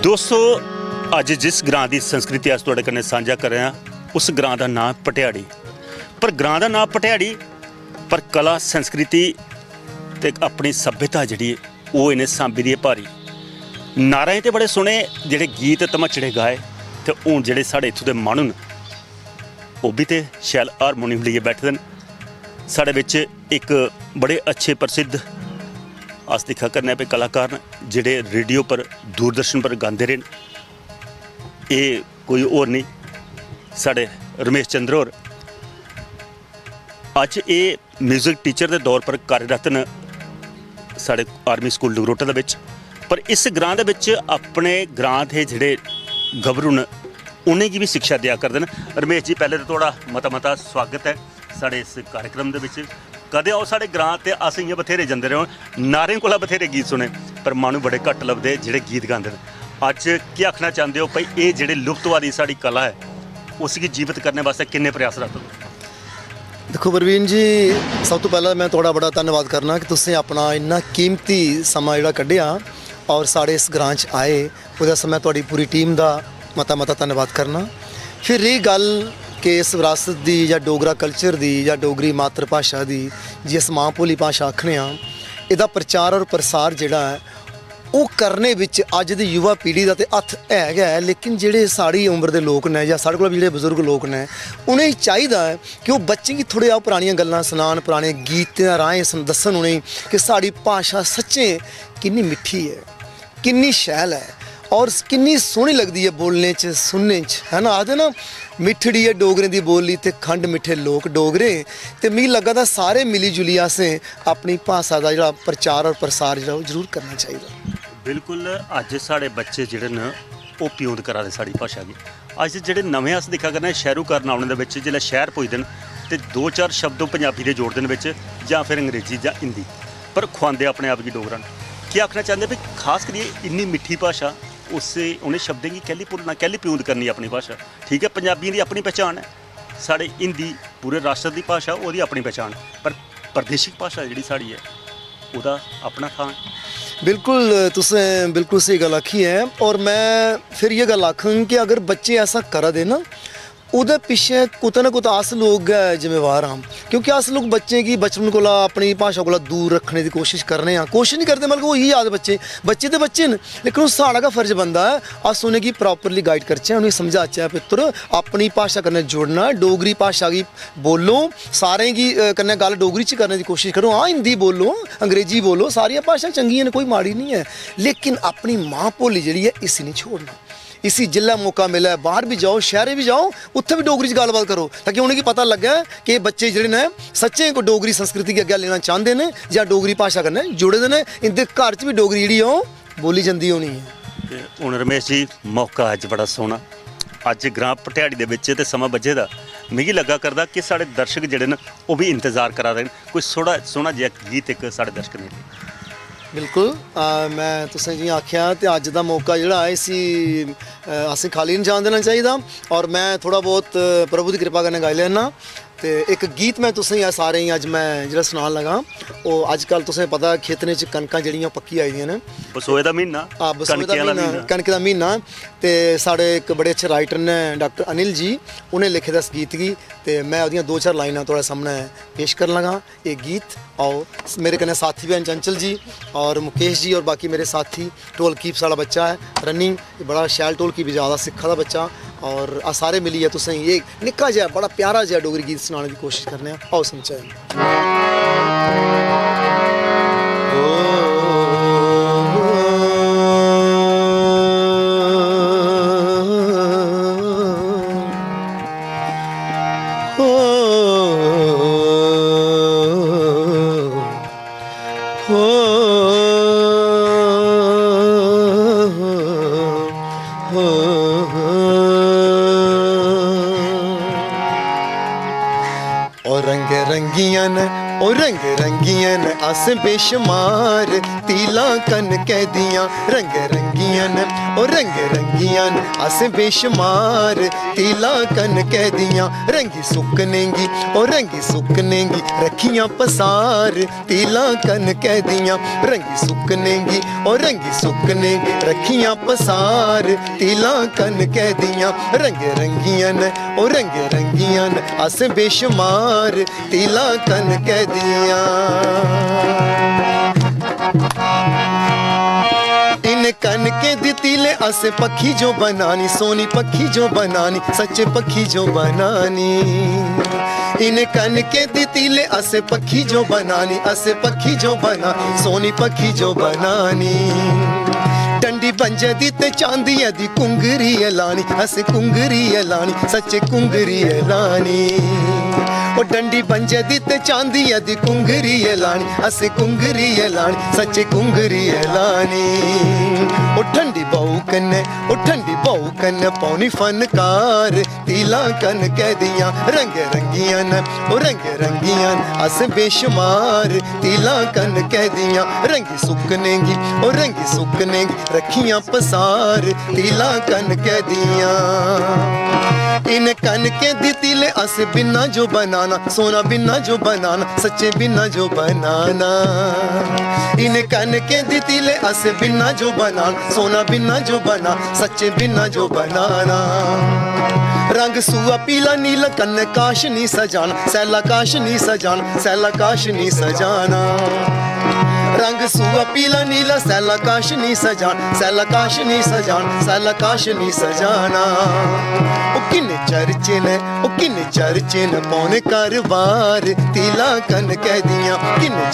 दोस्तों अज जिस ग्रां की संस्कृति अस तुहाडे कन्नै साझा कर रहे हैं उस ग्रां का नाम पटियाड़ी। पर ग्रां का नाम पटियाड़ी पर कला संस्कृति ते अपनी सभ्यता जिहड़ी वो इन्हें सांभी दी भारी। नारे तो बड़े सोहने जिहड़े गीत धमचड़े गाए तो हूँ जिहड़े साढ़े इत्थों दे माणू न वो भी तो शैल हारमोनीयम लिए बैठे दे। साढ़े विच एक बड़े अच्छे प्रसिद्ध अस दिखा करने पे कलाकार न जिहड़े रेडियो पर दूरदर्शन पर गाते रहे। ये कोई होर नहीं साढ़े रमेश चंद्र होर अज ये म्यूजिक टीचर के दौर पर कार्यरत न साढ़े आर्मी स्कूल डगरोटा दे विच। पर इस ग्रां दे विच अपने ग्रां के जिहड़े गभरू न उन्हें भी शिक्षा दिया करते हैं। रमेश जी पहले तो थोड़ा मता स्वागत है साढ़े इस कार्यक्रम दे विच। कदे आओ साढ़े ग्रां ते अस इ'यां बथेरे जंदे रहे नारें कोला बथेरे गीत सुने पर मानू बड़े घट्ट लभदे जिहड़े गीत गांदे न। अज क्या आखना चाहते हो भाई ये जिहड़े लुप्त होआ दी साडी कला है उसकी जीवित करने वास्ते किन्ने प्रयासरत हो? देखो प्रवीण जी, सब तो पहला मैं थोड़ा बड़ा धन्यवाद करना कि तुसीं अपना इन्ना कीमती समा जिहड़ा कड्ढिया और साढ़े इस ग्रां च आए ਉਹਦੇ समय तुहाडी पूरी टीम का मता धन्यवाद करना। फिर रही गल कि इस विरासत की या डोगरा कल्चर की या डोगरी मातृ भाषा की जिस मां भोली भाषा आखने इसका प्रचार और प्रसार जिहड़ा है वो करने विच अज दी युवा पीढ़ी का तो हत्थ है। लेकिन जिहड़े साड़ी उम्र के लोग ने या साढ़े कोल जिहड़े बजुर्ग लोग ने उन्हें चाहिए कि वो बच्चे की थोड़े पुरानियां गल्लां सुनान, पुराने गीतें राहें दस्सन उन्हें कि साड़ी भाषा सच्चें कितनी मिठी है, कितनी शैल है और कितनी सोहनी लगती है बोलने च सुनने च, है ना। आखदे ना मिठड़ी है डोगरे की बोली ते खंड मिठे लोग डोगरे। तो मिगी लगा था सारे मिली जुली असें अपनी भाषा का जो प्रचार और प्रसार जो जरूर करना चाहिए। बिल्कुल अज साढ़े बच्चे जिहड़े न वो प्यूंद करा दे साड़ी भाषा की। अज जिहड़े नवें अस दिक्खा करने शहरीकरण आने दे विच जिसलै शहर पुजदे न ते दो चार शब्द पंजाबी दे जोड़दे न विच जां फिर अंग्रेजी जां हिंदी पर खुआंदे अपने आप की डोगरा। क्या आखना चाहते भी खास करिए इन्नी मिठी भाषा उससे उन्हें शब्दों की कैली भुलना कैली प्यूंद करनी अपनी भाषा। ठीक है पंजाबियों की अपनी पहचान है, साढ़े हिंदी पूरे राष्ट्र की भाषा वो अपनी पहचान पर प्रादेशिक भाषा जी साड़ी है वह अपना थान। बिल्कुल तुसें बिल्कुल सही गल आखी है। और मैं फिर ये गल आखूँ कि अगर बच्चे ऐसा करा दे ना उहदे पिछे कुतै ना कुतै अस लोग जिम्मेवार हाँ, क्योंकि अस लोग बच्चे की बचपन को अपनी भाषा को दूर रखने की कोशिश करने कोशिश नहीं करते मतलब वही याद बच्चे तो बच्चे न लेकिन उस साढ़ा का फर्ज बनता है अस उन्हें प्रॉपरली गाइड करचे उन्हें समझाचे पुत्र अपनी भाषा कन्नै जुड़ना, डोगरी भाषा की बोलो, सारें की कन्नै गल डोगरी च करने की कोशिश करो। हाँ हिंदी बोलो, अंग्रेजी बोलो, सारियां भाषा चंगियां ने, कोई माड़ी नहीं है, लेकिन अपनी माँ बोली जी है इसी नहीं छोड़ना। इसी जिला मौका मिला है बाहर भी जाओ शहरे भी जाओ उत्थे भी डोगरी गलबात करो ताकि उन्हें पता लगे कि बच्चे जिहड़े ने सच्चे को डोगरी संस्कृति के अगे लेना चाहते हैं या डोगरी भाषा कन्नै जुड़े दे ने, इनके घर च भी डोगरी जी बोली जाती होनी है। हुण रमेश जी मौका अज बड़ा सोहना अज ग्रां पटियाड़ी दे विच ते समा बजे दा मिगी लगा करदा कि साढ़े दर्शक जिहड़े न वो भी इंतजार करा रहे हैं कोई सोहना जिहा गीत एक साढ़े दर्शक ने। बिल्कुल मैं तुसें जियां आख्या तो अज का मौका जोड़ा है इसी असें खाली नहीं जान देना चाहिए। और मैं थोड़ा बहुत प्रभु की कृपा कन्नै गाई लैना तो एक गीत मैं तुसें सारें अज मैं जो सुनान लगा वो अजकल तुसें पता खेतरें च कनकां जड़ियां पक्की आई दियां न बसोए दा महीना बसोए दा महीना कनक का महीना तो साढ़े एक बड़े अच्छे राइटर ने डॉक्टर अनिल जी उन्हें लिखे इस गीत की तो मैं वो दो चार लाइनां थोड़े सामने पेश कर लगा। ये गीत और मेरे कन्नै साथी भी हैं चंचल जी और मुकेश जी और बाकी मेरे साथी टोल कीप्स वाला बच्चा है रनिंग बड़ा शैल टोल की भी ज़्यादा सिखा दा बच्चा और सारे मिलिए तुसें ये निक्का जिहा बड़ा प्यारा जिहा डोगरी गीत सुनाने की कोशिश करने आओ समझाए। रंगियां ਉਹ ਰੰਗ ਰੰਗੀਆਂ ਨੇ ਆਸੇ ਬੇਸ਼ੁਮਾਰ ਤੀਲਾਂ ਕਨ ਕਹਿਦੀਆਂ ਰੰਗ ਰੰਗੀਆਂ ਨੇ ਉਹ ਰੰਗ ਰੰਗੀਆਂ ਨੇ ਆਸੇ ਬੇਸ਼ੁਮਾਰ ਤੀਲਾਂ ਕਨ ਕਹਿਦੀਆਂ ਰੰਗੀ ਸੁੱਕਨੇਗੀ ਉਹ ਰੰਗੀ ਸੁੱਕਨੇਗੀ ਰੱਖੀਆਂ ਪਸਾਰ ਤੀਲਾਂ ਕਨ ਕਹਿਦੀਆਂ ਰੰਗੀ ਸੁੱਕਨੇਗੀ ਉਹ ਰੰਗੀ ਸੁੱਕਨੇਗੀ ਰੱਖੀਆਂ ਪਸਾਰ ਤੀਲਾਂ ਕਨ ਕਹਿਦੀਆਂ ਰੰਗ ਰੰਗੀਆਂ ਨੇ ਉਹ ਰੰਗ ਰੰਗੀਆਂ ਨੇ ਆਸੇ ਬੇਸ਼ੁਮਾਰ ਤੀਲਾਂ ਕਨ ਕਹਿਦੀਆਂ इन कन के दी तीले आसे पखी जो बनानी सोनी पखी जो बनानी सच्चे पखी जो बनानी इन कन के दी तीले आसे पखी जो बनानी आसे पखी जो बना सोनी पखी जो बनानी डंडी बंजे दी ते चांदी दी कुंगरी लानी असे कुंगरी लानी सच्चे कुंगरी लानी ओ डंडी बंजे दी ते चांदी दी कुंगरी लानी असे कुंगरी लानी सच्चे कुंगरी लानी ओ ठंडी बहू कन्ने पौनी फनकार तीला कन कह दियां रंग रंगियां ओ रंग रंगियां अस बेशुमार तीला कन कह दियां रंगी सुकनेगी ओ रंगी सुकनेगी रखियां पसार तीला कन कह दियां इन कन के दी तीले अस बिना जो बनाना सोना बिना जो बनाना सच्चे बिना जो बनाना इन कन के दी तीले अस बिना जो बनाना सोना बिना जो बना सच्चे बिना जो बनाना रंग सुआ पीला नीला कन्न काश नी सजाना सैला काश नी सजाना सैला काश नी सजाना रंग सुआ पीला नीला सैला काश नी सजाना सैला काश नी सजाना सैला काश नी सजाना किन्ने चर्चे न पौने कारवार तीला कन कह दियां किन्ने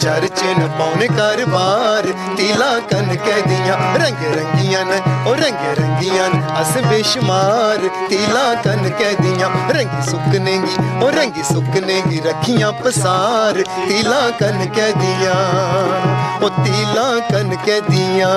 चर्चे न पौने कारवार तीला कन कह दियां रंग रंगियां न ओ रंग रंगियां अस बेशुमार तीला कन कह दियां रंगी सुकनेगी ओ रंगी सुकनेगी रखियां पसार तीला कन कह दियां ओ तीला कन कह दियां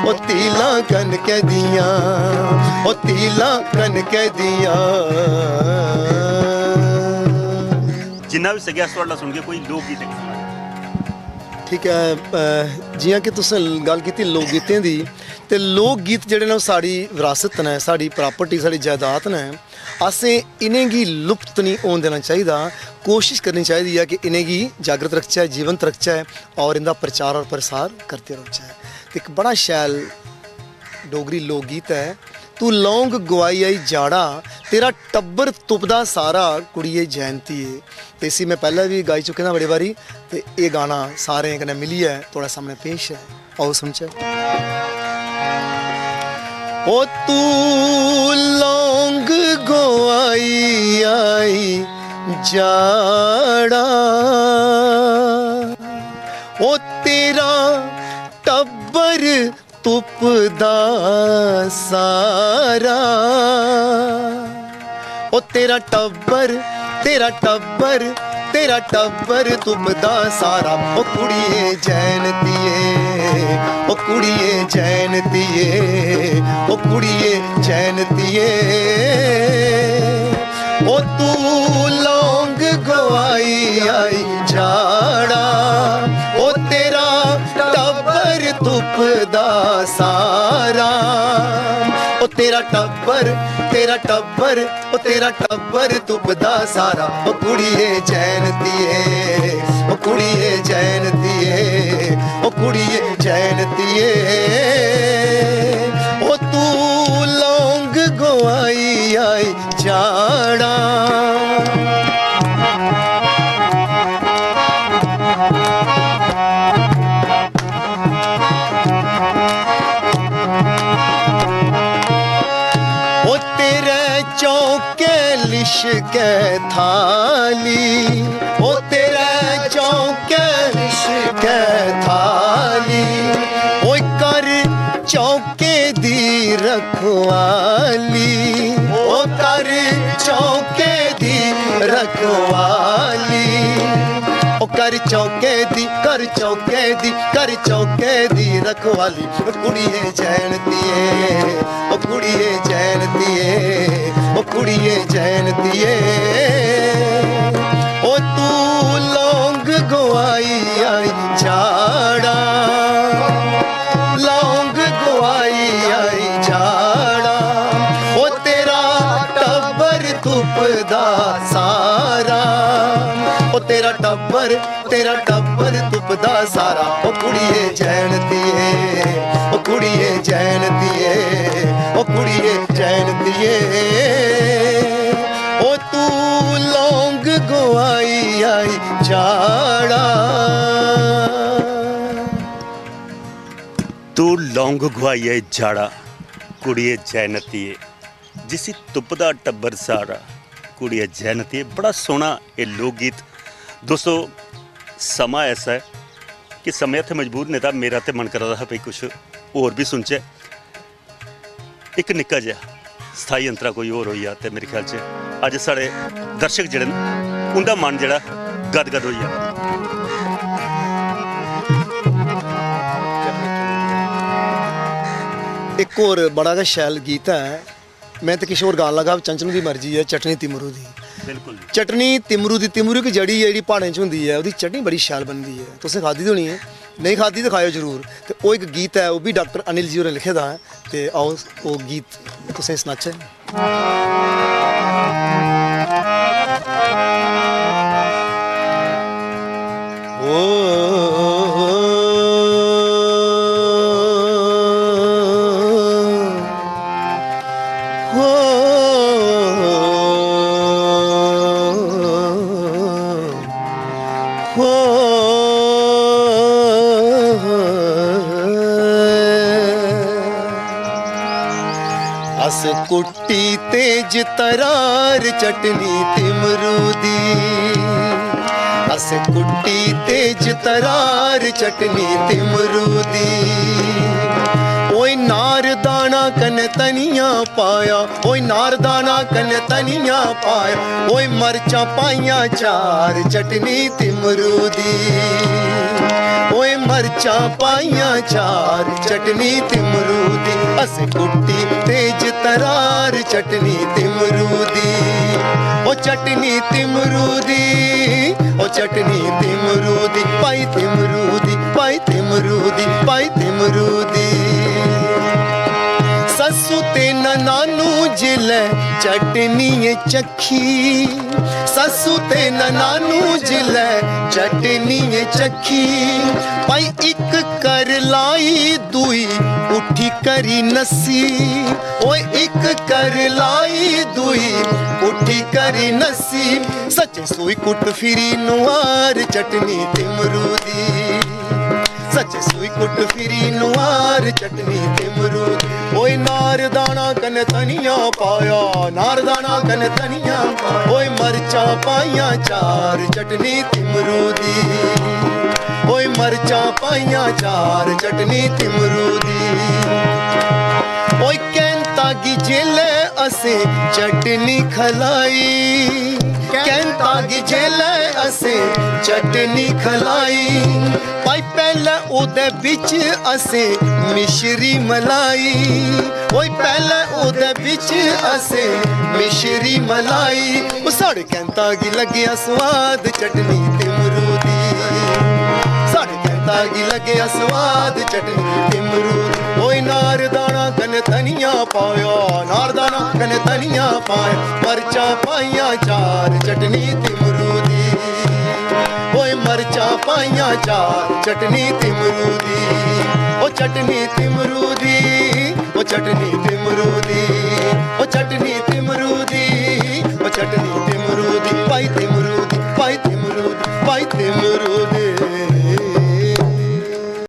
ओ तीला कन कह दियां ओ तीला कन कह दियां जिन्ना भी सगਿਆ ਤੁਹਾਡਾ ਸੁਣ ਕੇ ਕੋਈ ਲੋਕ ਗੀਤ ਠੀਕ ਹੈ ਜਿਵੇਂ ਕਿ ਤੁਸੀਂ ਗੱਲ ਕੀਤੀ ਲੋਕ ਗੀਤਾਂ ਦੀ ਤੇ ਲੋਕ ਗੀਤ ਜਿਹੜੇ ਨੇ ਸਾਡੀ ਵਿਰਾਸਤ ਨੇ ਸਾਡੀ ਪ੍ਰਾਪਰਟੀ ਸਾਡੀ ਜਾਇਦਾਦ ਨੇ असें इन्हें गी लुप्त नहीं होने देना चाहिए कोशिश करनी चाहिए कि इन्हें गी जागृत रखचै जीवंत रखचै और इनका प्रचार और प्रसार करते रखचै एक बड़ा शैल डोगरी लोक गीत है तू लौंग गवाई आई जाड़ा तेरा टब्बर तुपदा सारा कुड़िए जयंती है तो इसी मैं पहले भी गाई चुके ना बड़ी बारी तो ये गाना सारे कन्नै मिलियै थोड़े सामने पेश है आओ सुनचै ओ तू लौंग गोआई आई जाड़ा ओ तेरा टब्बर तुपदा सारा ओ तेरा टब्बर तुपदा सारा ओ कुड़िए जैनतीए ओ कुड़िए जैनतीए ओ कुड़िए जैनतीए ओ तू लौंग गवाई आई जाड़ा ओ तेरा टब्बर तुपदा सारा ओ तेरा टब्बर तुपदा सारा ओ कुड़िए जैनतीए ओ कुड़िए जैनतीए ओ कुड़िए जैनतीए ओ तू लौंग गवाई आई जाड़ा लिशके थाली ओ तेरे चौके लिशके थाली ओ कर चौके दी रखवाली ओ कर चौके दी रखवाली ओ कर चौके दी रखवाली कुड़िए जैनतीए ओ कुड़िए जैनतीए ओ कुड़िए जैनतीए ओ ओ तू लौंग गवाई आई झाड़ा लौंग गवाई आई झाड़ा ओ तेरा टब्बर तुपदा सारा ओ तेरा टब्बर तुपदा सारा ओ कुड़िए जैनतीए ओ कुड़िए जैनतीए ओ कुड़िए जैनतीए ओ तू लौंग गवाई आई झाड़ा तू लौंग गवाई है झाड़ा कुड़िए जैनतीए जिसी तुपदा टब्बर सारा कुड़िए जैनतीए। बड़ा सोहना ये लोक गीत दोस्तों। समा ऐसा है कि समय इत्थे मजबूर ने था मेरा तो मन करा था भाई कुछ होर भी सुनचे। एक निक्का जिहा स्थाई अंतरा कोई होर होई ते मेरे ख्याल च अज साढ़े दर्शक जिहड़े न उनका मन जिहड़ा गदगद होई जा। एक और बड़ा गा शैल गीत है मैं तो किश होर गान लगा चंचनू की मर्जी है चटनी तिमरू दी। बिल्कुल चटनी तिमरू दी तिमरू की जड़ी है जी प्हाड़ें च होंदी है उसकी चटनी बड़ी शैल बनती है तुसें खाधी होनी है नहीं खाधी तो खाओ जरूर। तो वो एक गीत है वो भी डॉक्टर अनिल जी होरें लिखे दा है तो आओ वो गीत तुसें सनाचे। अस कुट्टी तेज तरार चटनी तिमरू दी अस कुट्टी तेज तरार चटनी तिमरू दी ओए नार दाना कन तनिया पाया ओए नार दाना कन तनिया पाया ओए मरचा पाइया चार चटनी तिमरू दी ओए मरचा पाइया चार चटनी तिमरू दी अस कुट्टी तेज तरार चटनी तिमरू दी ओ चटनी तिमरू दी ओ चटनी तिमरू दी पाई तिमरू दी पाई तिमरू दी पाई तिमरू दी ससु ते नानू जिले चटनी चखी ससु ते नानू जिले चटनी चखी पाई एक कर लाई दुई उठी करी नसी ओए एक कर लाई दुई उठी करी नसी सच सुई कुट फिरी नुआर चटनी तिमरू दी सच सुई कुट फिरी नुआर चटनी तिमरू दी ओए नार दाना कन तनिया पाया नार दाना कन तनिया ओए मरचा पाइया चार चटनी तिमरू दी ओए मरचा पाइया चार चटनी तिमरू दी ओए कहता गी जेले असे चटनी खलाई कहता गी जेले असे चटनी खलाई पाई पहले ओदे बिच असे मिश्री मलाई ओए पहले ओदे बिच असे मिश्री मलाई ओ साढ़े कहता गी लग्या स्वाद चटनी तिमरू दी साढ़े कहता गी लग्या स्वाद चटनी तिमरू दी ओए नार दाना कन तनिया पाया नार दाना कन तनिया पाया मरचा पाइया चार चटनी तिमरू दी ओए मरचा पाइया चार चटनी तिमरू दी ओ चटनी तिमरू दी ओ चटनी